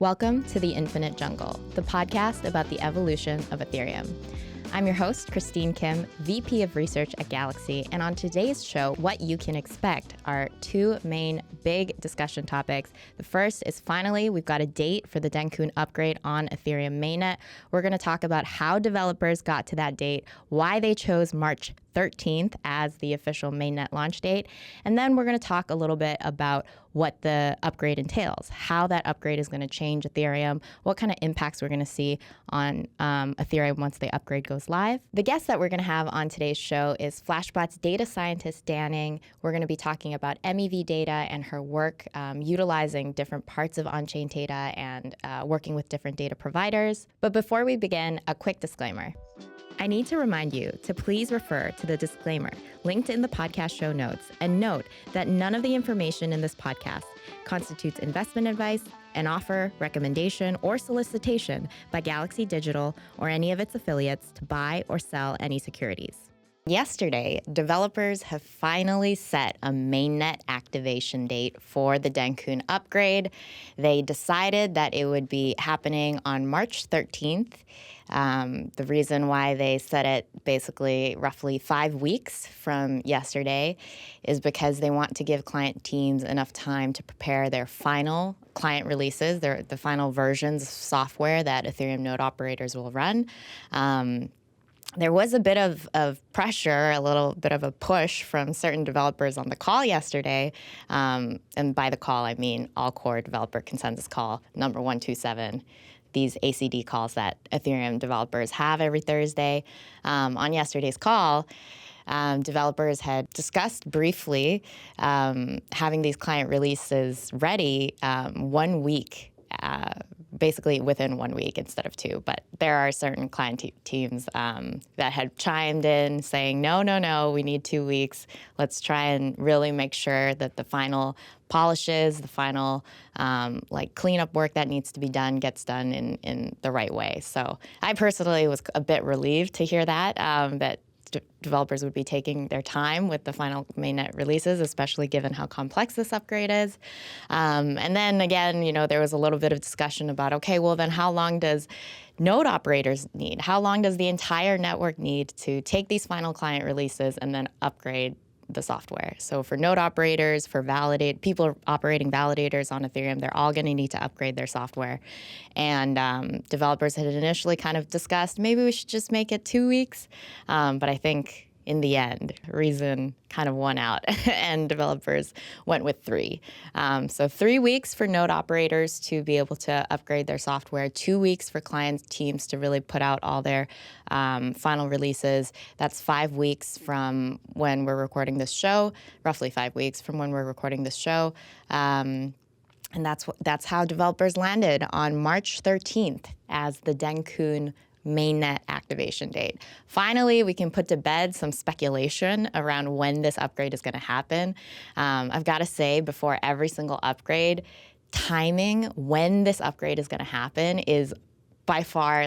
Welcome to The Infinite Jungle, the podcast about the evolution of Ethereum. I'm your host, Christine Kim, VP of Research at Galaxy, and on today's show, what you can expect are two main big discussion topics. The first is finally, we've got a date for the Dencun upgrade on Ethereum Mainnet. We're going to talk about how developers got to that date, why they chose March 13th as the official mainnet launch date. And then we're going to talk a little bit about what the upgrade entails, how that upgrade is going to change Ethereum, what kind of impacts we're going to see on Ethereum once the upgrade goes live. The guest that we're going to have on today's show is Flashbot's data scientist, Danning. We're going to be talking about MEV data and her work utilizing different parts of on-chain data and working with different data providers. But before we begin, a quick disclaimer. I need to remind you to please refer to the disclaimer linked in the podcast show notes and note that none of the information in this podcast constitutes investment advice, an offer, recommendation, or solicitation by Galaxy Digital or any of its affiliates to buy or sell any securities. Yesterday, developers have finally set a mainnet activation date for the Dencun upgrade. They decided that it would be happening on March 13th. The reason why they set it basically roughly 5 weeks from yesterday is because they want to give client teams enough time to prepare their final client releases, the final versions of software that Ethereum node operators will run. There was a bit of pressure, a little bit of a push from certain developers on the call yesterday. And by the call, I mean all core developer consensus call number 127. These ACD calls that Ethereum developers have every Thursday. On yesterday's call, developers had discussed briefly having these client releases ready 1 week, basically within 1 week instead of 2. But there are certain client teams that had chimed in saying, no, we need 2 weeks. Let's try and really make sure that the final polishes, the final cleanup work that needs to be done gets done in the right way. So I personally was a bit relieved to hear that developers would be taking their time with the final mainnet releases, especially given how complex this upgrade is. And then again, there was a little bit of discussion about, okay, well then how long does node operators need? How long does the entire network need to take these final client releases and then upgrade the software? So for node operators, for people operating validators on Ethereum, they're all going to need to upgrade their software. And developers had initially kind of discussed maybe we should just make it 2 weeks. But I think in the end, reason kind of won out and developers went with 3. So 3 weeks for node operators to be able to upgrade their software, 2 weeks for client teams to really put out all their final releases. That's 5 weeks from when we're recording this show, roughly 5 weeks from when we're recording this show. And that's how developers landed on March 13th as the Dencun mainnet activation date. Finally, we can put to bed some speculation around when this upgrade is going to happen. I've got to say, before every single upgrade, timing when this upgrade is going to happen is by far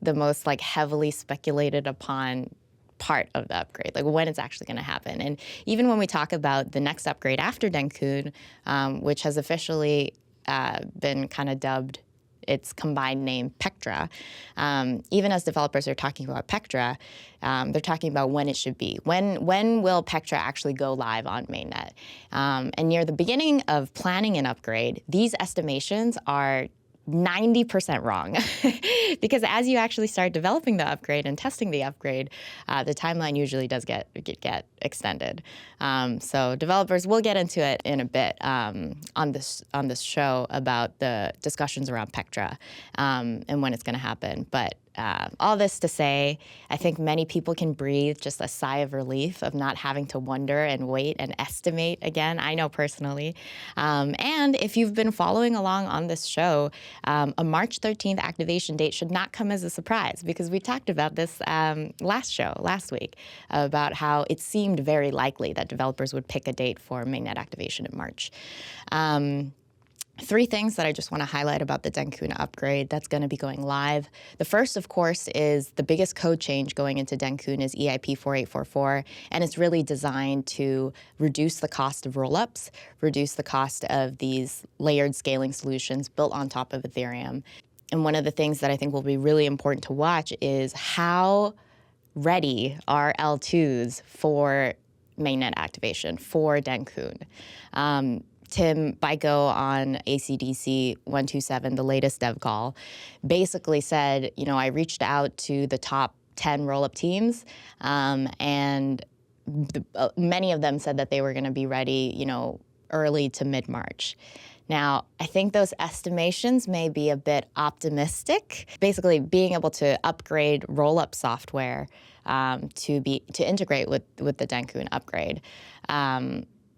the most heavily speculated upon part of the upgrade, when it's actually going to happen. And even when we talk about the next upgrade after Dencun, which has officially been kind of dubbed its combined name, Pectra. Even as developers are talking about Pectra, they're talking about when it should be. When will Pectra actually go live on mainnet? And near the beginning of planning an upgrade, these estimations are 90% wrong because as you actually start developing the upgrade and testing the upgrade, the timeline usually does get extended. So developers, will get into it in a bit on this show about the discussions around Pectra and when it's going to happen. But all this to say, I think many people can breathe just a sigh of relief of not having to wonder and wait and estimate again. I know personally. And if you've been following along on this show, a March 13th activation date should not come as a surprise because we talked about this last week, about how it seemed very likely that developers would pick a date for mainnet activation in March. Three things that I just want to highlight about the Dencun upgrade that's going to be going live. The first, of course, is the biggest code change going into Dencun is EIP 4844, and it's really designed to reduce the cost of rollups, reduce the cost of these layered scaling solutions built on top of Ethereum. And one of the things that I think will be really important to watch is how ready are L2s for mainnet activation, for Dencun. Tim Byko on ACDC 127, the latest dev call, basically said, I reached out to the top 10 rollup teams, and many of them said that they were going to be ready, early to mid-March. Now, I think those estimations may be a bit optimistic. Basically, being able to upgrade rollup software to integrate with the Dencun upgrade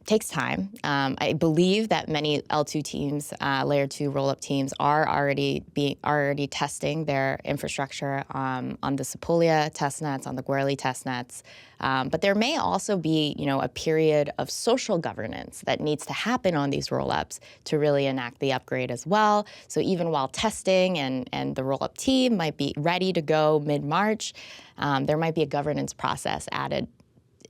takes time. I believe that many L2 teams, layer 2 rollup teams, are already testing their infrastructure on the Sepolia testnets, on the Guerli testnets. But there may also be, a period of social governance that needs to happen on these rollups to really enact the upgrade as well. So even while testing and the rollup team might be ready to go mid-March, there might be a governance process added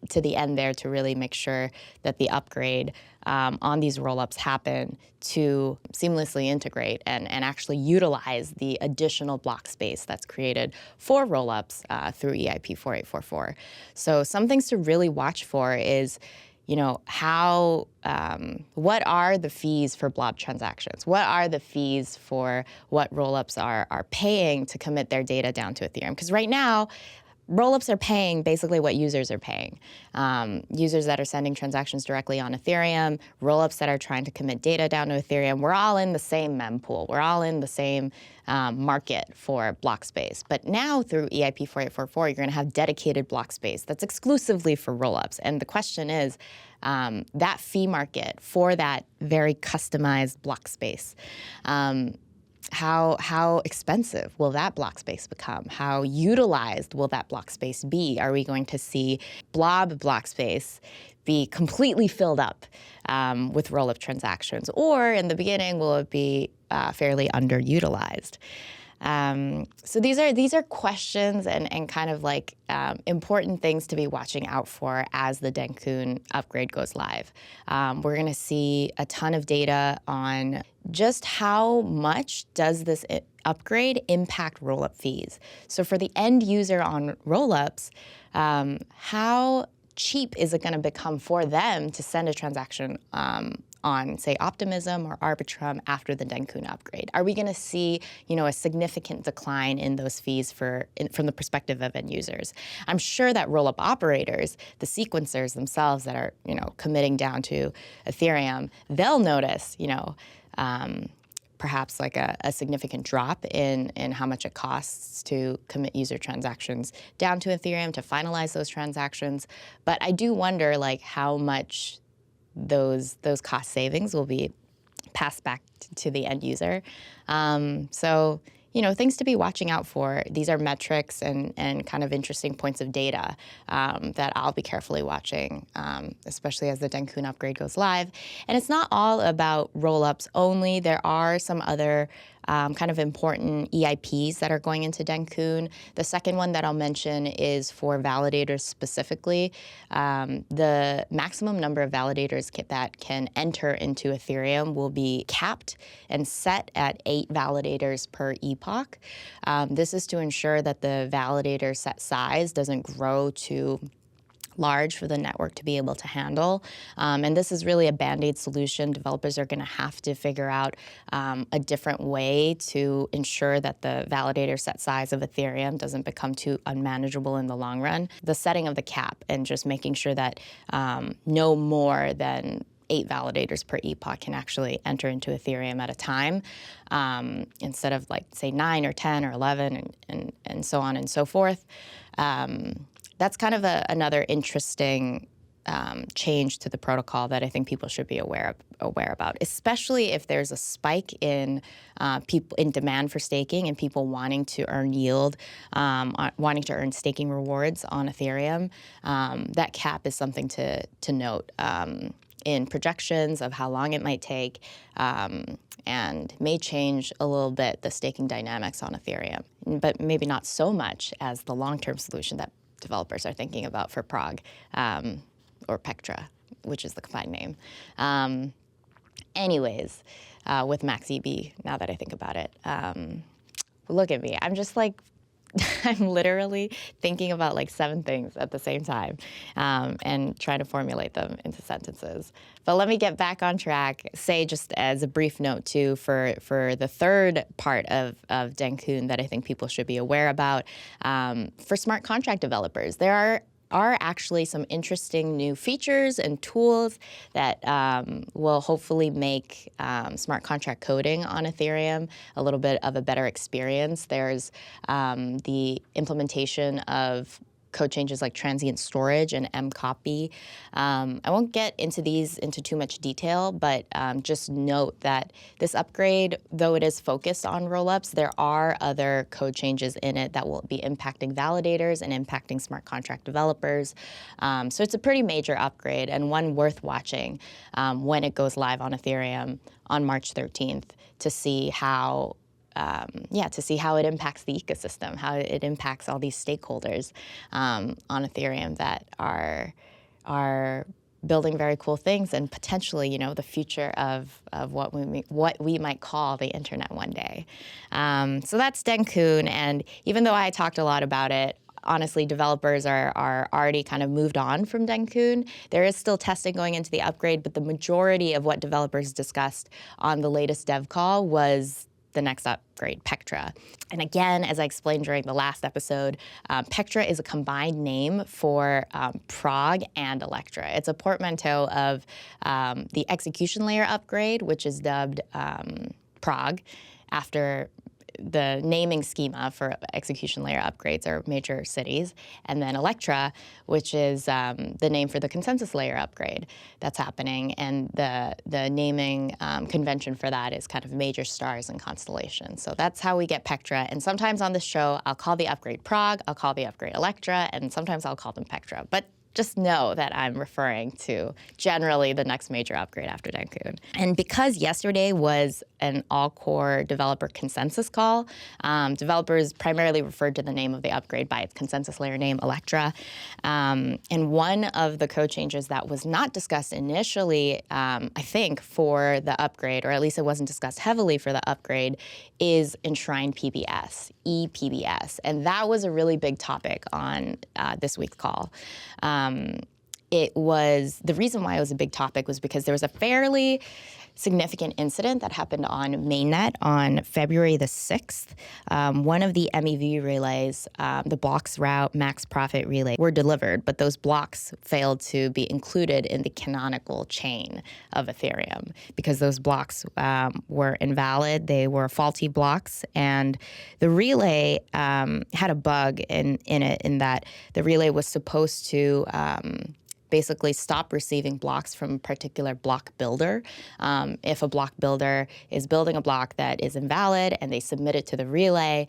to the end there to really make sure that the upgrade on these rollups happen to seamlessly integrate and actually utilize the additional block space that's created for rollups through EIP 4844. So some things to really watch for is, how, what are the fees for blob transactions? What are the fees for what rollups are paying to commit their data down to Ethereum? Because right now, rollups are paying basically what users are paying. Users that are sending transactions directly on Ethereum, rollups that are trying to commit data down to Ethereum, we're all in the same mempool. We're all in the same market for block space. But now through EIP 4844, you're going to have dedicated block space that's exclusively for rollups. And the question is, that fee market for that very customized block space, how expensive will that block space become? How utilized will that block space be? Are we going to see block space be completely filled up with rollup transactions? Or in the beginning, will it be fairly underutilized? So these are questions and kind of like important things to be watching out for as the Dencun upgrade goes live. We're going to see a ton of data on just how much does this upgrade impact rollup fees. So for the end user on rollups, how cheap is it going to become for them to send a transaction on, say, Optimism or Arbitrum after the Dencun upgrade? Are we going to see, a significant decline in those fees from the perspective of end users? I'm sure that rollup operators, the sequencers themselves that are, committing down to Ethereum, they'll notice, perhaps like a significant drop in how much it costs to commit user transactions down to Ethereum to finalize those transactions. But I do wonder how much those cost savings will be passed back to the end user. So, things to be watching out for. These are metrics and kind of interesting points of data that I'll be carefully watching, especially as the Dencun upgrade goes live. And it's not all about rollups only. There are some other kind of important EIPs that are going into Dencun. The second one that I'll mention is for validators specifically. The maximum number of validators that can enter into Ethereum will be capped and set at 8 validators per epoch. This is to ensure that the validator set size doesn't grow too large for the network to be able to handle. And this is really a Band-Aid solution. Developers are going to have to figure out a different way to ensure that the validator set size of Ethereum doesn't become too unmanageable in the long run. The setting of the cap and just making sure that no more than 8 validators per epoch can actually enter into Ethereum at a time, instead of say 9 or 10 or 11 and so on and so forth. That's kind of another interesting change to the protocol that I think people should be aware about, especially if there's a spike in demand for staking and people wanting to earn yield, wanting to earn staking rewards on Ethereum. That cap is something to note. in projections of how long it might take, and may change a little bit the staking dynamics on Ethereum, but maybe not so much as the long-term solution that developers are thinking about for Prague, or Pectra, which is the combined name. Anyways, with MaxEB, now that I think about it, look at me. I'm just like, I'm literally thinking about like 7 things at the same time, and trying to formulate them into sentences. But let me get back on track. Say, just as a brief note too, for the third part of Dencun that I think people should be aware about, for smart contract developers, there are actually some interesting new features and tools that will hopefully make smart contract coding on Ethereum a little bit of a better experience. There's the implementation of code changes like transient storage and mcopy. I won't get into these into too much detail, but just note that this upgrade, though it is focused on rollups, there are other code changes in it that will be impacting validators and impacting smart contract developers. So it's a pretty major upgrade, and one worth watching when it goes live on Ethereum on March 13th to see how it impacts the ecosystem, how it impacts all these stakeholders on Ethereum that are building very cool things and potentially, the future of what we might call the internet one day. So that's Dencun, and even though I talked a lot about it, honestly, developers are already kind of moved on from Dencun. There is still testing going into the upgrade, but the majority of what developers discussed on the latest dev call was the next upgrade, Pectra. And again, as I explained during the last episode, Pectra is a combined name for Prague and Electra. It's a portmanteau of the execution layer upgrade, which is dubbed Prague, after the naming schema for execution layer upgrades are major cities, and then Electra, which is the name for the consensus layer upgrade that's happening, and the naming convention for that is kind of major stars and constellations. So that's how we get Pectra, and sometimes on this show, I'll call the upgrade Prague, I'll call the upgrade Electra, and sometimes I'll call them Pectra. But just know that I'm referring to generally the next major upgrade after Dencun. And because yesterday was an all-core developer consensus call, developers primarily referred to the name of the upgrade by its consensus layer name, Electra. And one of the code changes that was not discussed initially, I think, for the upgrade, or at least it wasn't discussed heavily for the upgrade, is enshrined PBS, ePBS. And that was a really big topic on this week's call. The reason why it was a big topic was because there was a fairly significant incident that happened on Mainnet on February the 6th. One of the MEV relays, the blocks route max profit relay, were delivered, but those blocks failed to be included in the canonical chain of Ethereum because those blocks were invalid. They were faulty blocks, and the relay had a bug in it in that the relay was supposed to basically stop receiving blocks from a particular block builder. If a block builder is building a block that is invalid and they submit it to the relay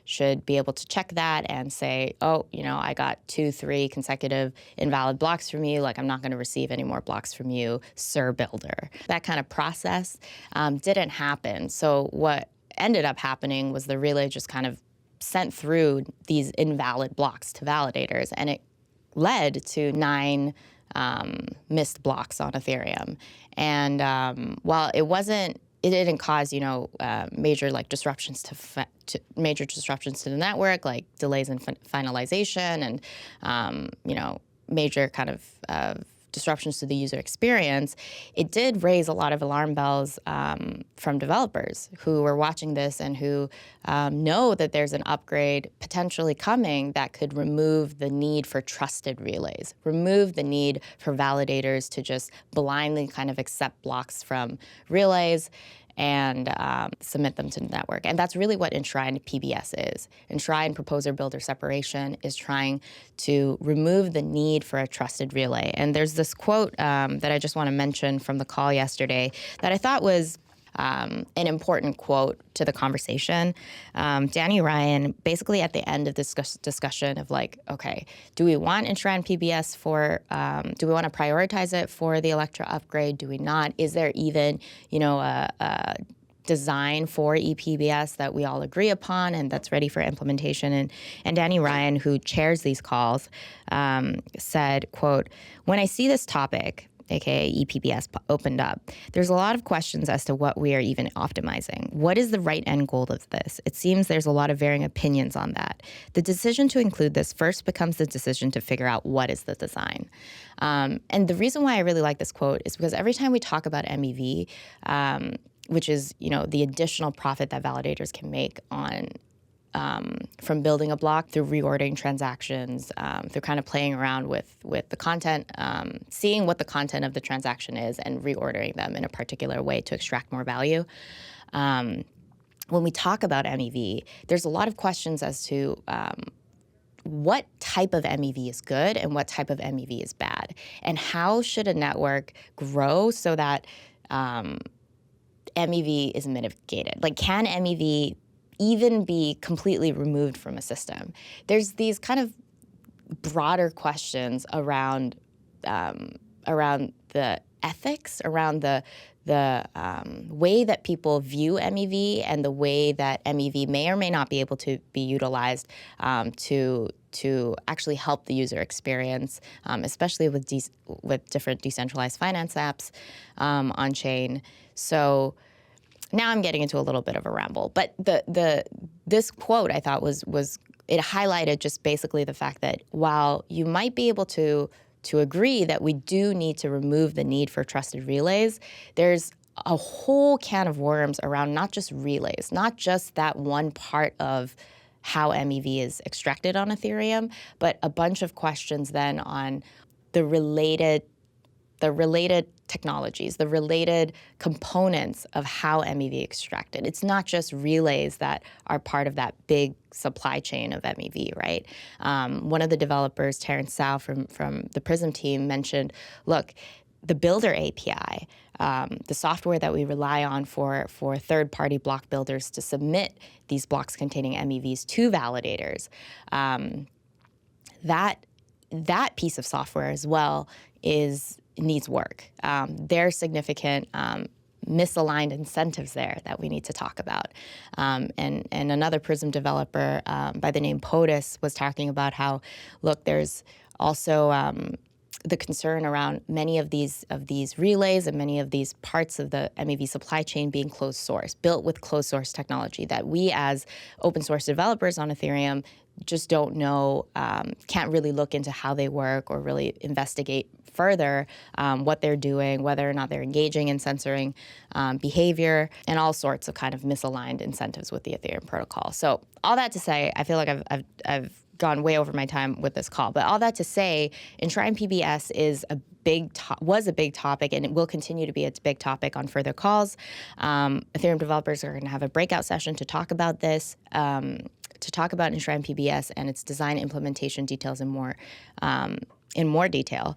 should be able to check that and say, oh, I got 2-3 consecutive invalid blocks from you, like I'm not going to receive any more blocks from you, sir builder. That kind of process didn't happen. So what ended up happening was the relay just kind of sent through these invalid blocks to validators, and it led to 9 missed blocks on Ethereum. And while it didn't cause major disruptions to major disruptions to the network, like delays in finalization and major kind of disruptions to the user experience, it did raise a lot of alarm bells from developers who were watching this and who know that there's an upgrade potentially coming that could remove the need for trusted relays, remove the need for validators to just blindly kind of accept blocks from relays and submit them to the network. And that's really what enshrined PBS is. Enshrined proposer-builder separation is trying to remove the need for a trusted relay. And there's this quote that I just want to mention from the call yesterday that I thought was an important quote to the conversation. Danny Ryan, basically at the end of this discussion of like, okay, do we want enshrined PBS for, do we want to prioritize it for the Electra upgrade? Do we not? Is there even, a design for ePBS that we all agree upon and that's ready for implementation? And Danny Ryan, who chairs these calls, said, quote, "When I see this topic, aka ePBS, opened up, there's a lot of questions as to what we are even optimizing. What is the right end goal of this? It seems there's a lot of varying opinions on that. The decision to include this first becomes the decision to figure out what is the design." And the reason why I really like this quote is because every time we talk about MEV, which is, the additional profit that validators can make on from building a block through reordering transactions, through kind of playing around with the content, seeing what the content of the transaction is and reordering them in a particular way to extract more value. When we talk about MEV, there's a lot of questions as to what type of MEV is good and what type of MEV is bad, and how should a network grow so that MEV is mitigated. Like, can MEV even be completely removed from a system? There's these kind of broader questions around the ethics, around the way that people view MEV and the way that MEV may or may not be able to be utilized to actually help the user experience, especially with different decentralized finance apps on chain. So now I'm getting into a little bit of a ramble, but this quote I thought was it highlighted just basically the fact that while you might be able to agree that we do need to remove the need for trusted relays, there's a whole can of worms around not just relays, not just that one part of how MEV is extracted on Ethereum, but a bunch of questions then on the related technologies, the related components of how MEV extracted. It's not just relays that are part of that big supply chain of MEV, right? One of the developers, Terrence Tsao from the Prism team, mentioned, look, the Builder API, the software that we rely on for third-party block builders to submit these blocks containing MEVs to validators, that piece of software as well needs work. There are significant misaligned incentives there that we need to talk about. And another Prism developer by the name POTUS was talking about how, look, there's also the concern around many of these relays and many of these parts of the MEV supply chain being closed source, built with closed source technology that we as open source developers on Ethereum just don't know, can't really look into how they work or really investigate further what they're doing, whether or not they're engaging in censoring behavior, and all sorts of kind of misaligned incentives with the Ethereum protocol. So all that to say, I feel like I've gone way over my time with this call, but all that to say, enshrined PBS was a big topic, and it will continue to be a big topic on further calls. Ethereum developers are going to have a breakout session to talk about this, to talk about enshrined PBS and its design implementation details in more detail.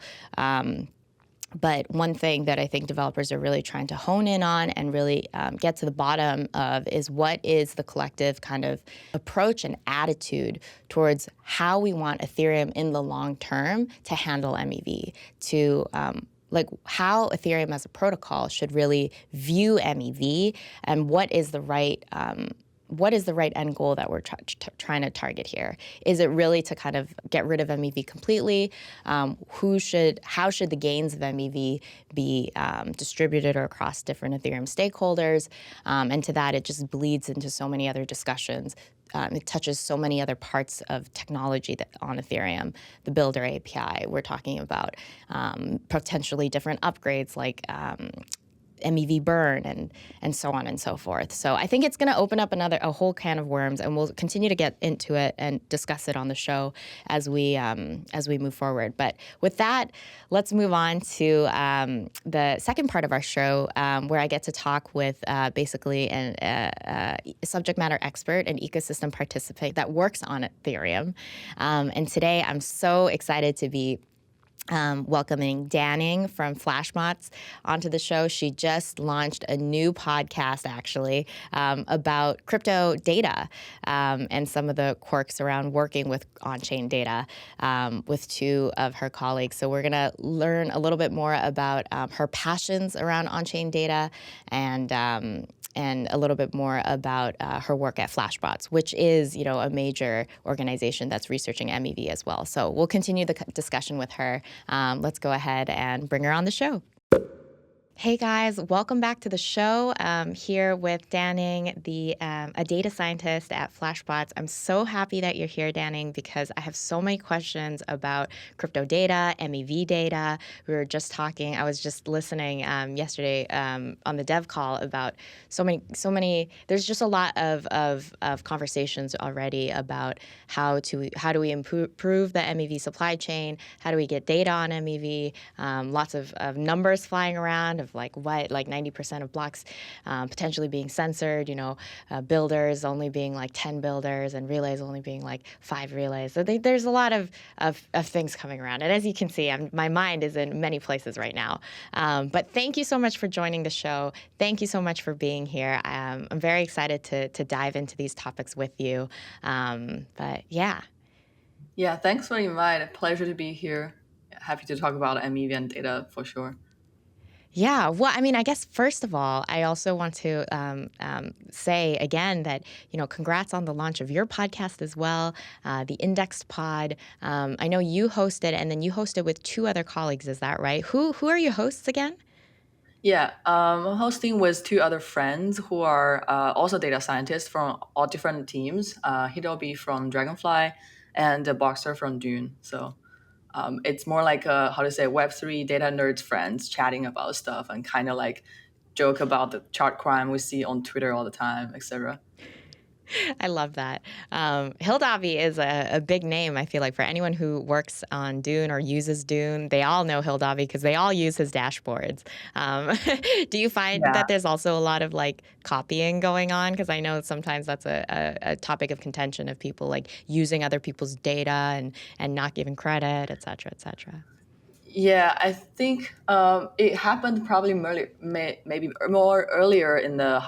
But one thing that I think developers are really trying to hone in on and really get to the bottom of is what is the collective kind of approach and attitude towards how we want Ethereum in the long term to handle MEV, to like how Ethereum as a protocol should really view MEV, and what is the right end goal that we're trying to target here? Is it really to kind of get rid of MEV completely? How should the gains of MEV be distributed across different Ethereum stakeholders? And to that, it just bleeds into so many other discussions. It touches so many other parts of technology that on Ethereum. The Builder API, we're talking about potentially different upgrades like MEV burn and so on and so forth. So I think it's going to open up a whole can of worms, and we'll continue to get into it and discuss it on the show as we move forward. But with that, let's move on to the second part of our show, where I get to talk with basically a subject matter expert, an ecosystem participant that works on Ethereum. And today I'm so excited to be welcoming Danning from Flashbots onto the show. She just launched a new podcast, actually, about crypto data and some of the quirks around working with on-chain data with two of her colleagues. So we're going to learn a little bit more about her passions around on-chain data and a little bit more about her work at Flashbots, which is, a major organization that's researching MEV as well. So we'll continue the discussion with her. Let's go ahead and bring her on the show. Hey guys, welcome back to the show. Here with Danning, a data scientist at Flashbots. I'm so happy that you're here, Danning, because I have so many questions about crypto data, MEV data. We were just talking. I was just listening yesterday on the dev call about so many. There's just a lot of conversations already about how do we improve the MEV supply chain? How do we get data on MEV? Lots of numbers flying around of like 90% of blocks potentially being censored, builders only being like 10 builders and relays only being like 5 relays. So there's a lot of things coming around. And as you can see, my mind is in many places right now. But thank you so much for joining the show. Thank you so much for being here. I'm very excited to dive into these topics with you. But yeah. Yeah, thanks for the invite. Pleasure to be here. Happy to talk about MEV and data for sure. Yeah, well, I mean, I guess first of all, I also want to say again that congrats on the launch of your podcast as well, the Indexed Pod. I know you hosted, and then you hosted with 2 other colleagues. Is that right? Who are your hosts again? Yeah, I'm hosting with 2 other friends who are also data scientists from all different teams. Hidobi from Dragonfly and Boxer from Dune. So it's more like Web3 data nerds friends chatting about stuff and kind of like joke about the chart crime we see on Twitter all the time, etc. I love that. Hildavi is a big name, I feel like, for anyone who works on Dune or uses Dune. They all know Hildavi because they all use his dashboards. Do you find Yeah. that there's also a lot of like copying going on? Because I know sometimes that's a topic of contention of people like using other people's data and not giving credit, et cetera, et cetera. Yeah, I think it happened probably maybe more earlier in the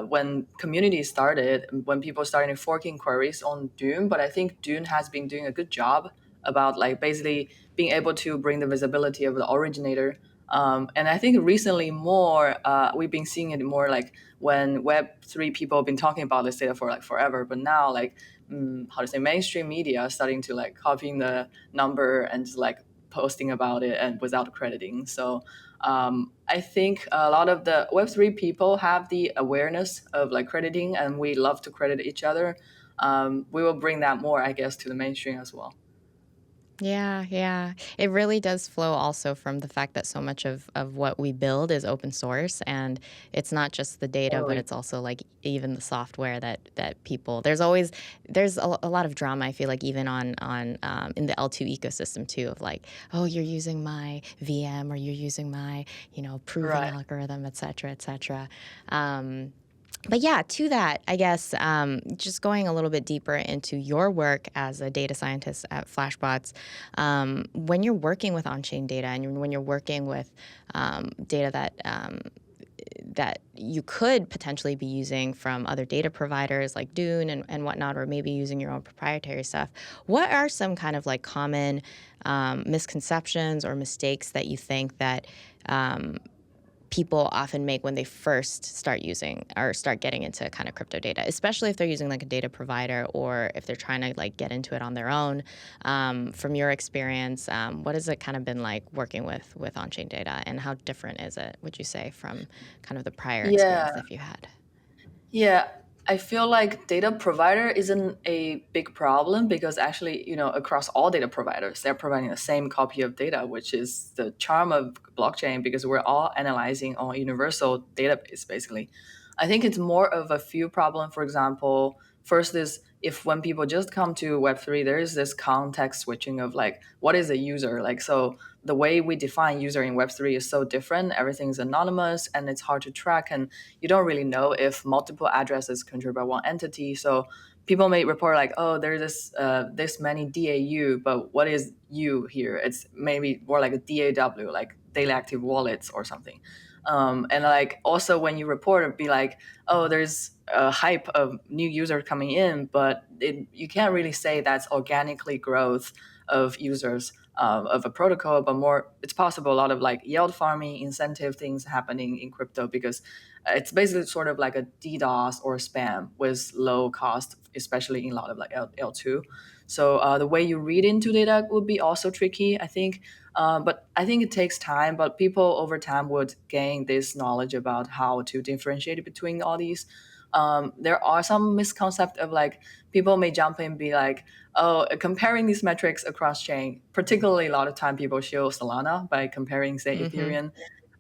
when community started, when people started forking queries on Dune. But I think Dune has been doing a good job about like basically being able to bring the visibility of the originator. And I think recently more we've been seeing it more like when Web3 people have been talking about this data for like forever, but now like mainstream media starting to like copying the number and just like posting about it and without crediting. So I think a lot of the Web3 people have the awareness of like crediting, and we love to credit each other. We will bring that more, I guess, to the mainstream as well. Yeah, yeah. It really does flow also from the fact that so much of what we build is open source, and it's not just the data, but Totally. it's also like even the software that people there's a lot of drama, I feel like, even on in the L2 ecosystem too, of like, oh, you're using my VM or you're using my, proven Right. algorithm, et cetera, et cetera. But yeah, to that, I guess, just going a little bit deeper into your work as a data scientist at Flashbots, when you're working with on-chain data and when you're working with data that you could potentially be using from other data providers like Dune and whatnot, or maybe using your own proprietary stuff, what are some kind of like common misconceptions or mistakes that you think that people often make when they first start using or start getting into kind of crypto data, especially if they're using like a data provider or if they're trying to like get into it on their own? From your experience, what has it kind of been like working with on-chain data, and how different is it, would you say, from kind of the prior experience Yeah. that you had? Yeah, I feel like data provider isn't a big problem because actually, across all data providers, they're providing the same copy of data, which is the charm of blockchain because we're all analyzing on a universal database, basically. I think it's more of a few problem. For example, first is if when people just come to Web3, there is this context switching of like, what is a user? Like, so the way we define user in Web3 is so different. Everything's anonymous and it's hard to track. And you don't really know if multiple addresses controlled by one entity. So people may report like, oh, there's this many DAU, but what is U here? It's maybe more like a DAW, like daily active wallets or something. And like also when you report, it'd be like, oh, there's a hype of new users coming in, but you can't really say that's organically growth of users of a protocol, but more it's possible a lot of like yield farming incentive things happening in crypto, because it's basically sort of like a DDoS or spam with low cost, especially in a lot of like L2. So the way you read into data would be also tricky, I think. But I think it takes time, but people over time would gain this knowledge about how to differentiate between all these. There are some misconceptions of like people may jump in and be like, oh, comparing these metrics across chain, particularly a lot of time people show Solana by comparing, say, Mm-hmm. Ethereum.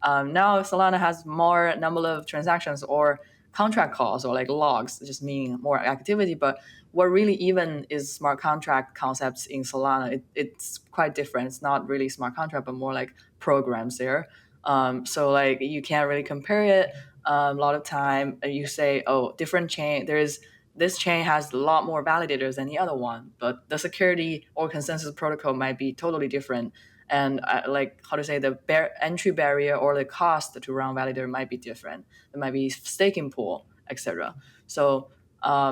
Now Solana has more number of transactions or contract calls or like logs, just meaning more activity. But what really even is smart contract concepts in Solana, it's quite different. It's not really smart contract, but more like programs there. So like you can't really compare it. A lot of time you say, oh, different chain. This chain has a lot more validators than the other one, but the security or consensus protocol might be totally different. And like how to say the entry barrier or the cost to run validator might be different. There might be staking pool, etc. So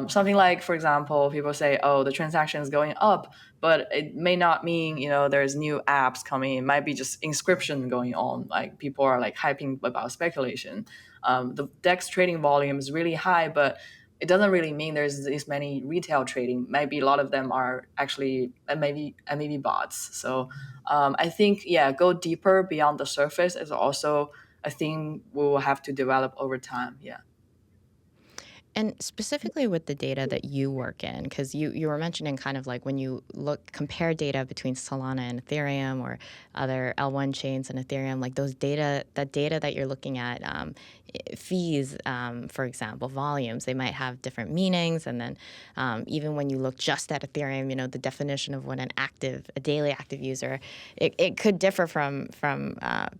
something like, for example, people say, oh, the transaction is going up, but it may not mean, there's new apps coming. It might be just inscription going on. Like people are like hyping about speculation. The DEX trading volume is really high, but it doesn't really mean there's this many retail trading. Maybe a lot of them are actually maybe bots. So I think, yeah, go deeper beyond the surface is also a thing we will have to develop over time. Yeah. And specifically with the data that you work in, because you were mentioning kind of like when you compare data between Solana and Ethereum or other L1 chains and Ethereum, like that data that you're looking at, fees, for example, volumes, they might have different meanings. And then even when you look just at Ethereum, the definition of what a daily active user, it could differ from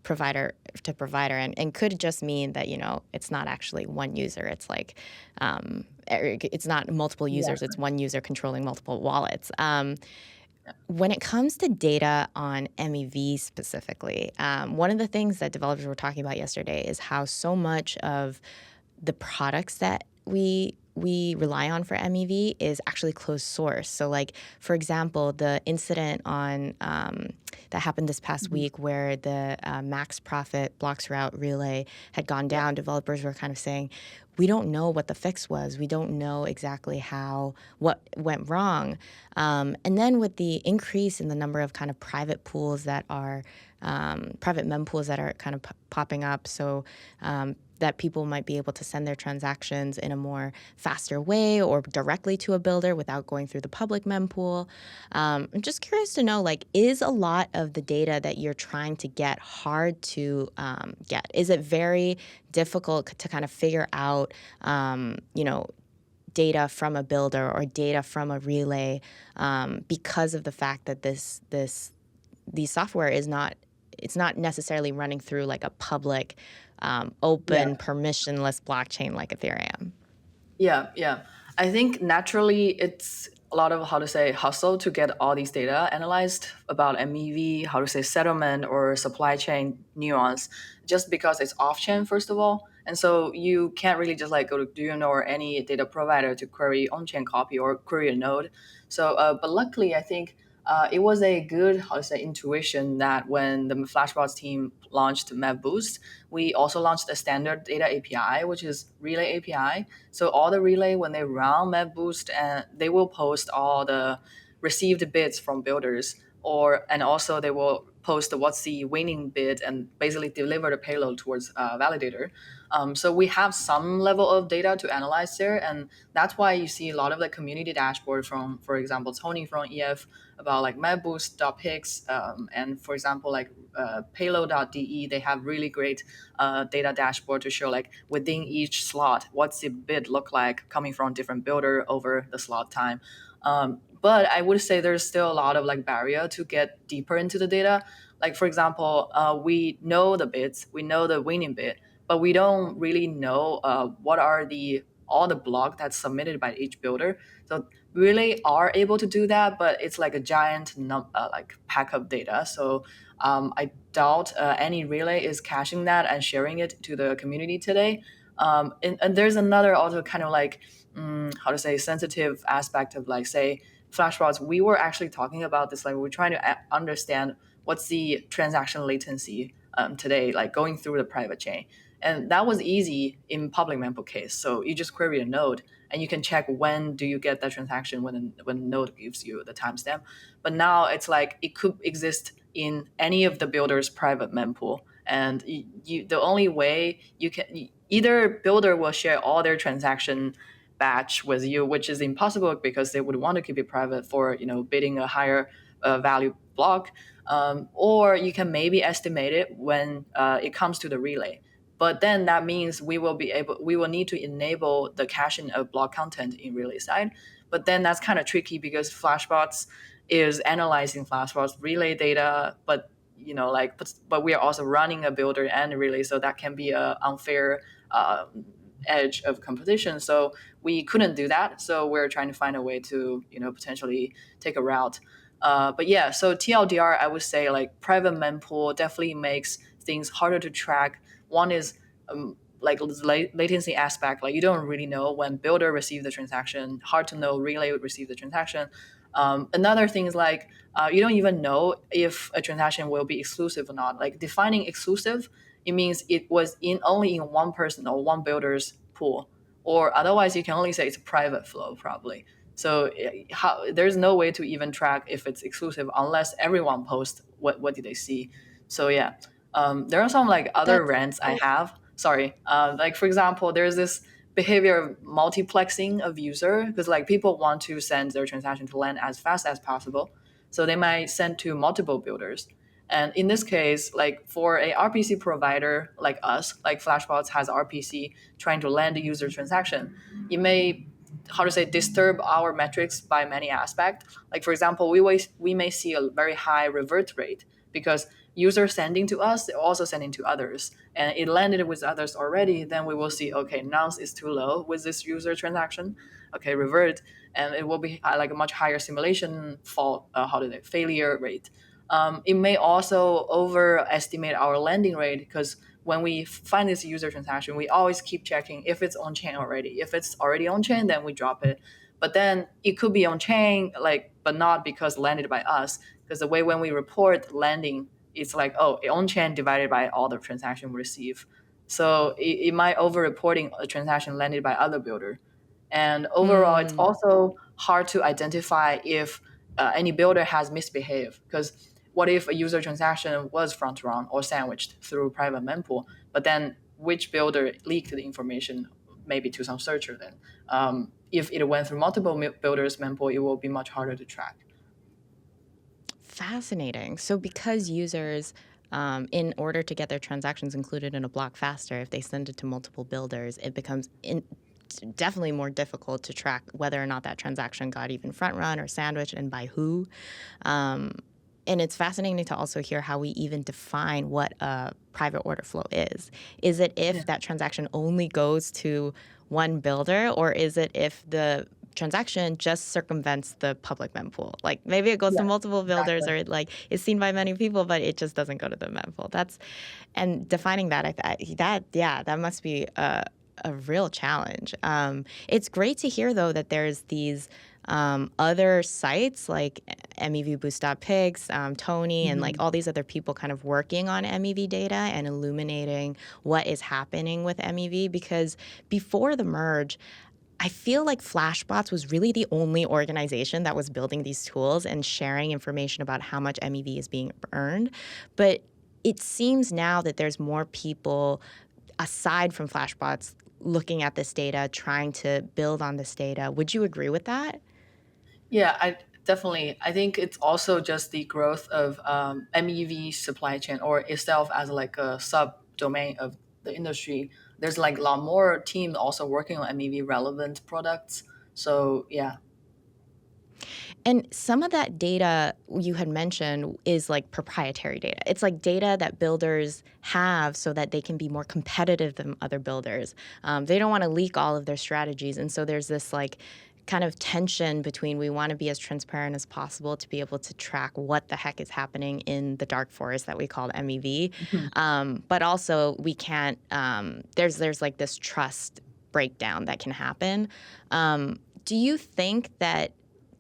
provider to provider, and could just mean that, it's not actually one user. It's like, it's not multiple users. Yeah. It's one user controlling multiple wallets. When it comes to data on MEV specifically, one of the things that developers were talking about yesterday is how so much of the products that we rely on for MEV is actually closed source. So like, for example, the incident on that happened this past week where the max profit blocks route relay had gone down, developers were kind of saying, we don't know what the fix was. We don't know exactly what went wrong. And then with the increase in the number of kind of private pools that are, private mempools that are kind of popping up, so that people might be able to send their transactions in a more faster way or directly to a builder without going through the public mempool. I'm just curious to know, like, is a lot of the data that you're trying to get hard to get? Is it very difficult to kind of figure out, data from a builder or data from a relay because of the fact that the software is not, it's not necessarily running through like a public, open, permissionless blockchain like Ethereum? Yeah. I think naturally it's a lot of, how to say, hustle to get all these data analyzed about MEV, how to say, settlement or supply chain nuance, just because it's off chain, first of all. And so you can't really just like go to Dune or any data provider to query on chain copy or query a node. So, but luckily, I think it was a good, how to say, intuition that when the Flashbots team launched Map Boost, we also launched a standard data API, which is Relay API. So all the relay, when they run Map Boost, and they will post all the received bids from builders, and also they will post what's the winning bid and basically deliver the payload towards validator. So we have some level of data to analyze there, and that's why you see a lot of the community dashboard from, for example, Tony from EF about like mapboost.pix, and for example, like payload.de, they have really great data dashboard to show like within each slot what's the bid look like coming from different builder over the slot time. But I would say there's still a lot of like barrier to get deeper into the data. Like for example, we know the bids, we know the winning bid, but we don't really know what are the all the block that's submitted by each builder. So relay are able to do that, but it's like a giant like pack of data. So I doubt any relay is caching that and sharing it to the community today. And there's another also kind of like how to say sensitive aspect of like say Flashbots. We were actually talking about this, like we're trying to understand what's the transaction latency today, like going through the private chain. And that was easy in public mempool case. So you just query a node and you can check when do you get that transaction when the node gives you the timestamp. But now it's like it could exist in any of the builder's private mempool. And the only way you can, either builder will share all their transaction batch with you, which is impossible because they would want to keep it private for bidding a higher value block, or you can maybe estimate it when it comes to the relay. But then that means we will need to enable the caching of block content in relay side. But then that's kind of tricky because Flashbots is analyzing Flashbots relay data, but but we are also running a builder and a relay, so that can be a unfair edge of competition. So we couldn't do that. So we're trying to find a way to potentially take a route. But yeah, so TLDR, I would say like private mempool definitely makes things harder to track. One is like latency aspect, like you don't really know when builder receive the transaction, hard to know relay would receive the transaction. Another thing is like you don't even know if a transaction will be exclusive or not. Like defining exclusive, it means it was only in one person or one builder's pool, or otherwise you can only say it's a private flow probably. So there's no way to even track if it's exclusive unless everyone posts what did they see. So yeah, there are some like other That's rants I have. Sorry, like for example, there's this behavior of multiplexing of user because like people want to send their transaction to land as fast as possible, so they might send to multiple builders. And in this case, like for a RPC provider like us, like Flashbots has RPC trying to land a user transaction, it may how to say disturb our metrics by many aspects. Like for example, we may see a very high revert rate because users sending to us, they're also sending to others, and it landed with others already. Then we will see, okay, nonce is too low with this user transaction. Okay, revert, and it will be like a much higher simulation fault, failure rate. It may also overestimate our landing rate because when we find this user transaction, we always keep checking if it's on chain already. If it's already on chain, then we drop it. But then it could be on chain, like, but not because landed by us. Because the way when we report landing, it's like, oh, on chain divided by all the transaction we receive. So it might over reporting a transaction landed by other builder. And overall, it's also hard to identify if any builder has misbehaved because what if a user transaction was front run or sandwiched through private mempool, but then which builder leaked the information maybe to some searcher then? If it went through multiple builders mempool, it will be much harder to track. fascinating. So because users, in order to get their transactions included in a block faster, if they send it to multiple builders, it becomes definitely more difficult to track whether or not that transaction got even front run or sandwiched and by who. And it's fascinating to also hear how we even define what a private order flow is. Is it if that transaction only goes to one builder, or is it if the transaction just circumvents the public mempool? Like maybe it goes to multiple builders, or it like is seen by many people, but it just doesn't go to the mempool. And defining that, that must be a real challenge. It's great to hear though that there's these other sites like MEVBoost.pics, Tony, and like all these other people kind of working on MEV data and illuminating what is happening with MEV. Because before the merge, I feel like Flashbots was really the only organization that was building these tools and sharing information about how much MEV is being earned. But it seems now that there's more people aside from Flashbots looking at this data, trying to build on this data. Would you agree with that? Yeah, I definitely. I think it's also just the growth of MEV supply chain or itself as like a sub domain of the industry. There's like a lot more teams also working on MEV relevant products. So yeah. And some of that data you had mentioned is like proprietary data. It's like data that builders have so that they can be more competitive than other builders. They don't want to leak all of their strategies. And so there's this like kind of tension between we want to be as transparent as possible to be able to track what the heck is happening in the dark forest that we call MEV. But also we can't, there's like this trust breakdown that can happen. Do you think that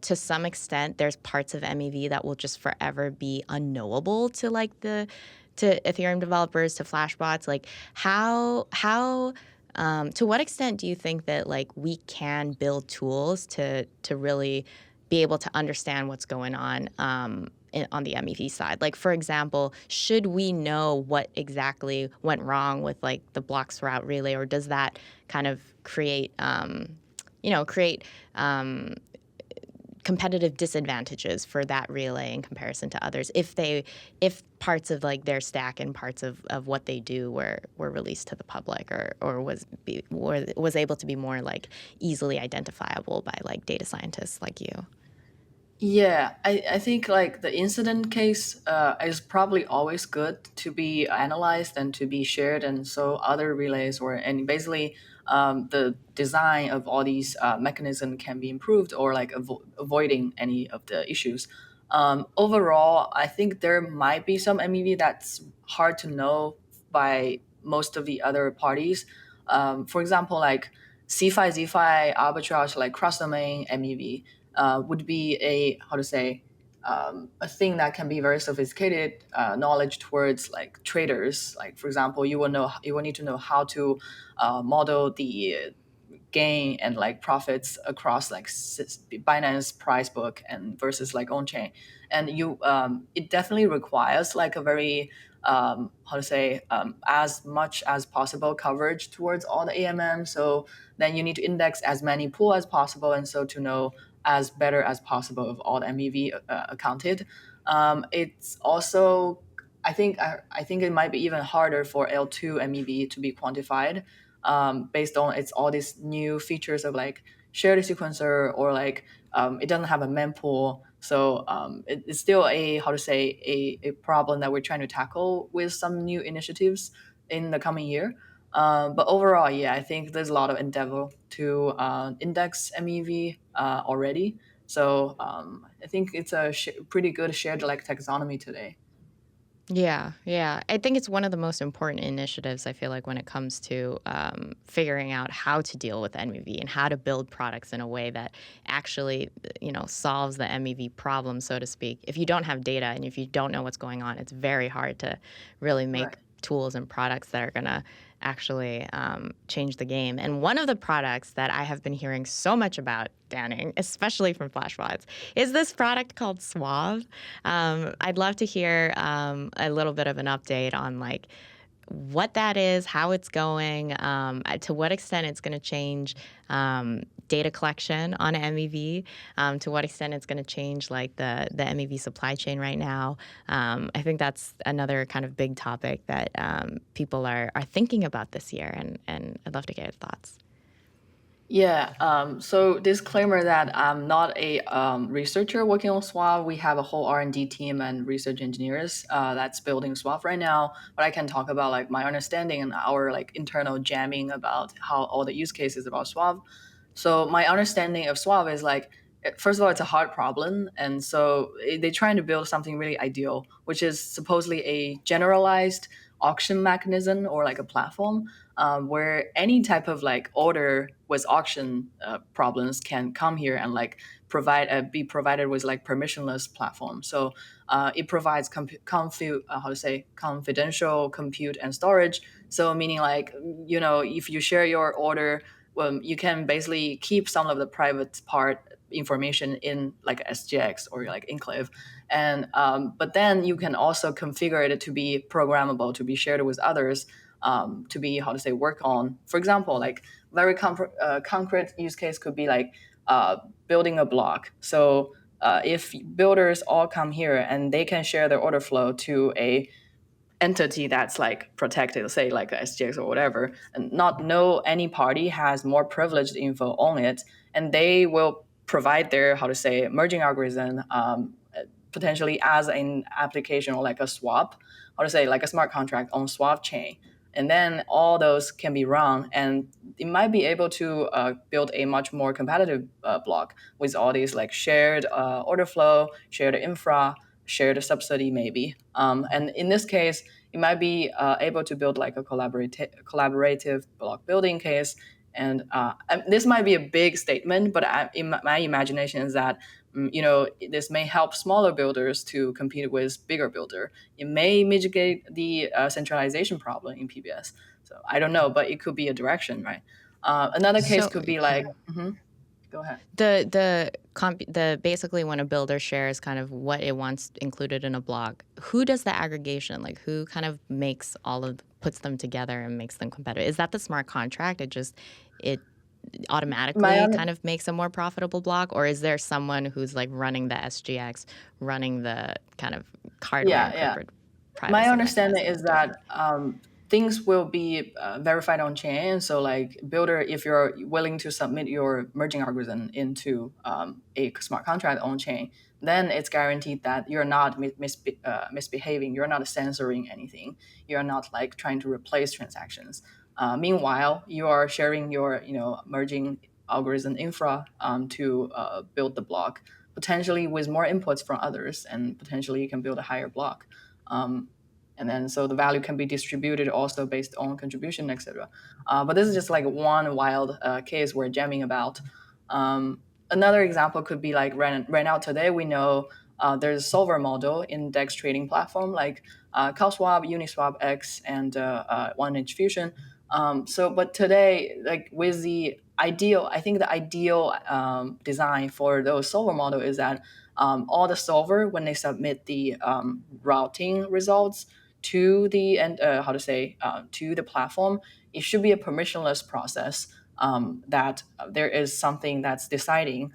to some extent, there's parts of MEV that will just forever be unknowable to like to Ethereum developers, to Flashbots? Like to what extent do you think that like we can build tools to really be able to understand what's going on on the MEV side? Like, for example, should we know what exactly went wrong with like the blocks route relay, or does that kind of create competitive disadvantages for that relay in comparison to others if parts of like their stack and parts of what they do were released to the public or was able to be more like easily identifiable by like data scientists like you? Yeah, I think like the incident case is probably always good to be analyzed and to be shared, and so other relays and basically the design of all these mechanisms can be improved or like avoiding any of the issues. Overall, I think there might be some MEV that's hard to know by most of the other parties. For example, like C-Fi, Z-Fi, arbitrage, like cross-domain MEV would be a thing that can be very sophisticated knowledge towards like traders. Like for example, you will need to know how to model the gain and like profits across like Binance price book and versus like on chain, and it definitely requires like a very as much as possible coverage towards all the AMM. So then you need to index as many pool as possible, and so to know as better as possible of all the MEV accounted. It's also I think it might be even harder for L2 MEV to be quantified based on its all these new features of like shared sequencer or like it doesn't have a mempool. So it's still a problem that we're trying to tackle with some new initiatives in the coming year. But overall, yeah, I think there's a lot of endeavor to index MEV already. So I think it's a pretty good shared like taxonomy today. Yeah, yeah. I think it's one of the most important initiatives, I feel like, when it comes to figuring out how to deal with MEV and how to build products in a way that actually, solves the MEV problem, so to speak. If you don't have data and if you don't know what's going on, it's very hard to really make Right. tools and products that are going to actually change the game. And one of the products that I have been hearing so much about, Danning, especially from Flashbots, is this product called Suave. I'd love to hear a little bit of an update on like what that is, how it's going, to what extent it's going to change data collection on MEV, to what extent it's going to change like the MEV supply chain right now. I think that's another kind of big topic that people are thinking about this year, and I'd love to get your thoughts. Yeah. So disclaimer that I'm not a researcher working on Suave. We have a whole R&D team and research engineers that's building Suave right now. But I can talk about like my understanding and our like internal jamming about how all the use cases about Suave. So my understanding of Suave is like, first of all, it's a hard problem, and so they're trying to build something really ideal, which is supposedly a generalized auction mechanism or like a platform where any type of like order with auction problems can come here and like be provided with like permissionless platform. So it provides confidential compute and storage. So meaning like if you share your order, you can basically keep some of the private part information in like SGX or like enclave, and but then you can also configure it to be programmable, to be shared with others, to be work on. For example, like very concrete use case could be like building a block. So if builders all come here and they can share their order flow to a entity that's like protected, say like a SGX or whatever, and not know any party has more privileged info on it, and they will provide their merging algorithm potentially as an application or like a swap, like a smart contract on swap chain. And then all those can be run, and it might be able to build a much more competitive block with all these like shared order flow, shared infra, shared subsidy maybe. And in this case, it might be able to build like a collaborative block building case. And this might be a big statement, but in my imagination is that this may help smaller builders to compete with bigger builder. It may mitigate the centralization problem in PBS. So I don't know, but it could be a direction, right? Another case could be like, go ahead. The basically when a builder shares kind of what it wants included in a block, who does the aggregation? Like who kind of makes puts them together and makes them competitive? Is that the smart contract? It automatically kind of makes a more profitable block, or is there someone who's like running the SGX, running the kind of hardware and corporate privacy? My understanding is that things will be verified on chain. So like builder, if you're willing to submit your merging algorithm into a smart contract on chain, then it's guaranteed that you're not misbehaving. You're not censoring anything. You're not like trying to replace transactions. Meanwhile, you are sharing your merging algorithm infra to build the block, potentially with more inputs from others, and potentially you can build a higher block. And then so the value can be distributed also based on contribution, etc. But this is just like one wild case we're jamming about. Another example could be like right now today we know there's a solver model in DEX trading platform like CowSwap, Uniswap X, and 1inch Fusion. But today, like with the ideal, I think the ideal design for those solver model is that all the solver, when they submit the routing results to the to the platform, it should be a permissionless process. That there is something that's deciding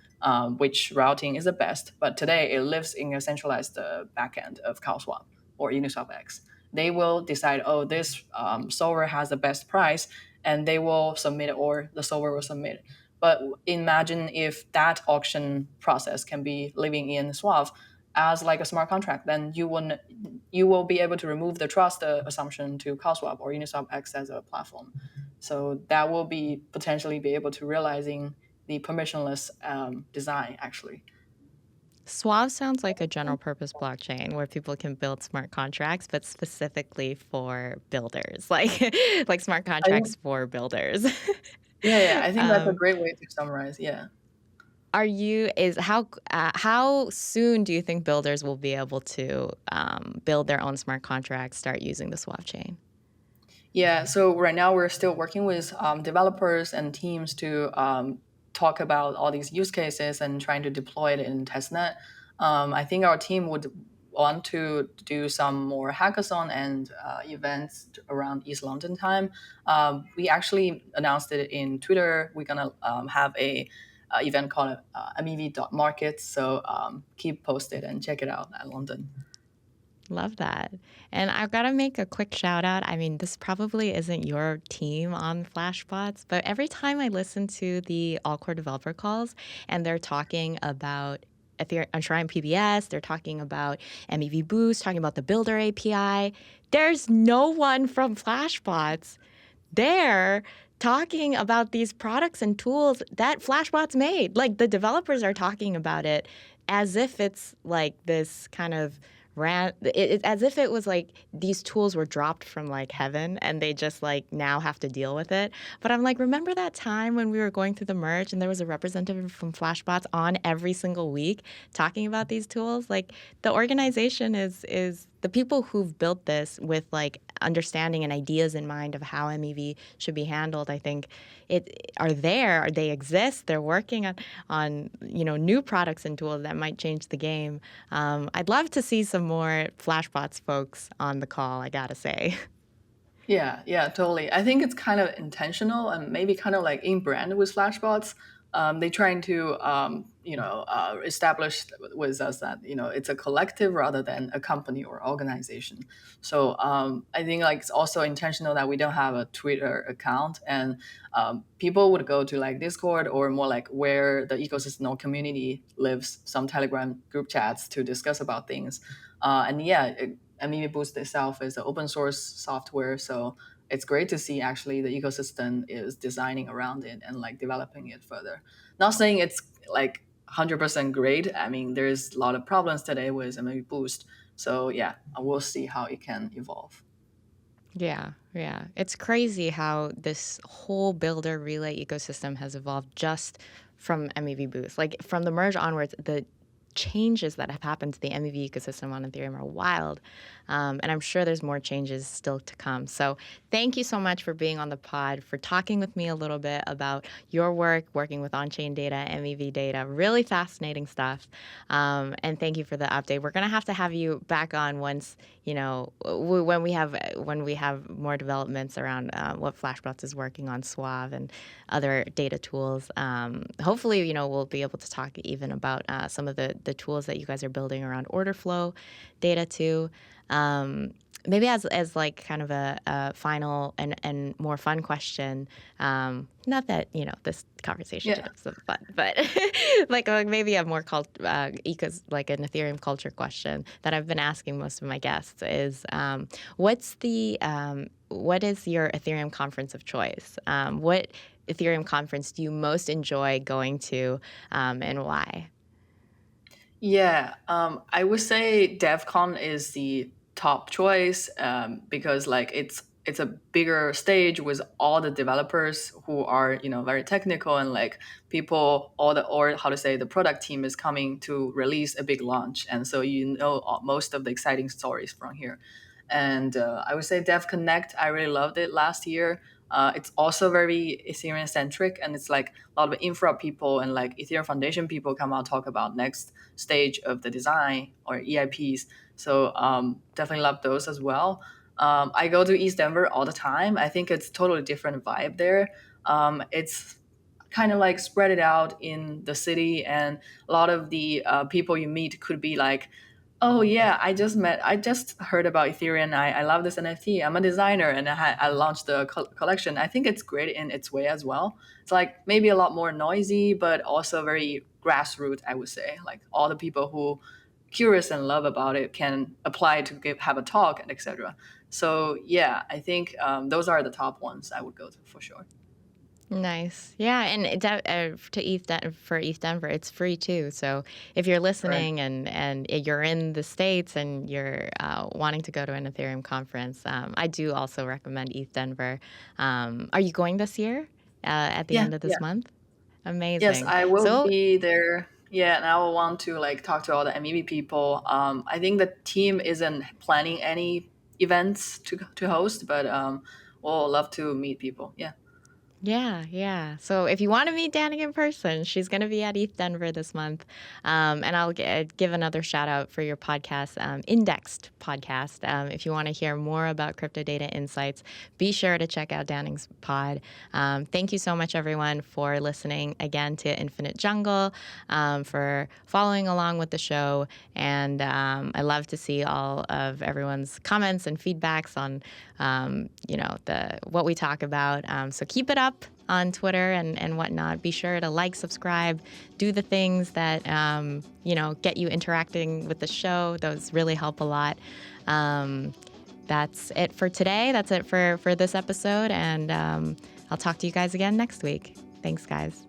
which routing is the best. But today it lives in a centralized backend of CowSwap or Uniswap X. They will decide, oh, this solver has the best price, and they will submit it, or the solver will submit it. But imagine if that auction process can be living in Swav as like a smart contract, then you will be able to remove the trust assumption to CowSwap or Uniswap X as a platform. So that will be potentially be able to realizing the permissionless design actually. Swav sounds like a general purpose blockchain where people can build smart contracts, but specifically for builders, like smart contracts for builders. Yeah, I think that's a great way to summarize. Yeah. How soon do you think builders will be able to build their own smart contracts, start using the Swav chain? Yeah, so right now we're still working with developers and teams to talk about all these use cases and trying to deploy it in testnet. I think our team would want to do some more hackathon and events around East London time. We actually announced it in Twitter. We're gonna have a event called mev.markets. So keep posted and check it out at London. Love that. And I've got to make a quick shout out. I mean, this probably isn't your team on Flashbots, but every time I listen to the all-core developer calls and they're talking about Enshrined PBS, they're talking about MEV Boost, talking about the Builder API, there's no one from Flashbots there talking about these products and tools that Flashbots made. Like the developers are talking about it as if it's like this kind of as if it was like these tools were dropped from like heaven and they just like now have to deal with it. But I'm like, remember that time when we were going through the merge and there was a representative from Flashbots on every single week talking about these tools? Like the organization is the people who've built this with like understanding and ideas in mind of how MEV should be handled, I think they exist. They're working on new products and tools that might change the game. I'd love to see some more Flashbots folks on the call, I gotta say. Yeah, totally. I think it's kind of intentional and maybe kind of like in brand with Flashbots. They trying to establish with us that it's a collective rather than a company or organization. So I think like it's also intentional that we don't have a Twitter account, and people would go to like Discord or more like where the ecosystem or community lives, some Telegram group chats to discuss about things. And yeah, MEV Boost itself is an open source software, so it's great to see actually the ecosystem is designing around it and like developing it further. Not saying it's like 100% great. I mean, there's a lot of problems today with MEV Boost. So yeah, we'll see how it can evolve. Yeah, yeah. It's crazy how this whole builder relay ecosystem has evolved just from MEV Boost. Like from the merge onwards, the changes that have happened to the MEV ecosystem on Ethereum are wild. And I'm sure there's more changes still to come. So thank you so much for being on the pod, for talking with me a little bit about your work, working with on-chain data, MEV data, really fascinating stuff. And thank you for the update. We're going to have you back on once, when we have more developments around what Flashbots is working on, Suave and other data tools. Hopefully, we'll be able to talk even about some of the tools that you guys are building around order flow data too. Maybe as like kind of a final and more fun question. Not that this conversation should have some fun, but like maybe a more like an Ethereum culture question that I've been asking most of my guests is, what is your Ethereum conference of choice? What Ethereum conference do you most enjoy going to, and why? Yeah, I would say DevCon is the top choice because like it's a bigger stage with all the developers who are very technical, and like people or how to say the product team is coming to release a big launch, and so most of the exciting stories from here. And I would say Dev Connect, I really loved it last year. It's also very Ethereum centric, and it's like a lot of infra people and like Ethereum Foundation people come out talk about next stage of the design or EIPs. So definitely love those as well. I go to East Denver all the time. I think it's totally different vibe there. It's kind of like spread it out in the city, and a lot of the people you meet could be like, oh yeah, I just heard about Ethereum. I love this NFT. I'm a designer, and I launched the collection. I think it's great in its way as well. It's like maybe a lot more noisy, but also very grassroots, I would say. Like all the people who curious and love about it can apply to have a talk and etc. So yeah, I think those are the top ones I would go to for sure. Nice. Yeah, and for East Denver, it's free too. So if you're Right. listening and you're in the States and you're wanting to go to an Ethereum conference, I do also recommend East Denver. Are you going this year at the Yeah, end of yeah. this month? Yes, Amazing. I will So be there. Yeah, and I will want to like talk to all the MEV people. I think the team isn't planning any events to host, but we'll love to meet people. Yeah. yeah, yeah. So if you want to meet Danny in person, she's going to be at ETH Denver this month. And I'll give another shout out for your podcast, Indexed Podcast. If you want to hear more about crypto data insights, be sure to check out Danning's pod. Thank you so much, everyone, for listening again to Infinite Jungle, for following along with the show. And I love to see all of everyone's comments and feedbacks on, what we talk about. So keep it up on Twitter and whatnot. Be sure to like, subscribe, do the things that, get you interacting with the show. Those really help a lot. That's it for today. That's it for this episode. And I'll talk to you guys again next week. Thanks, guys.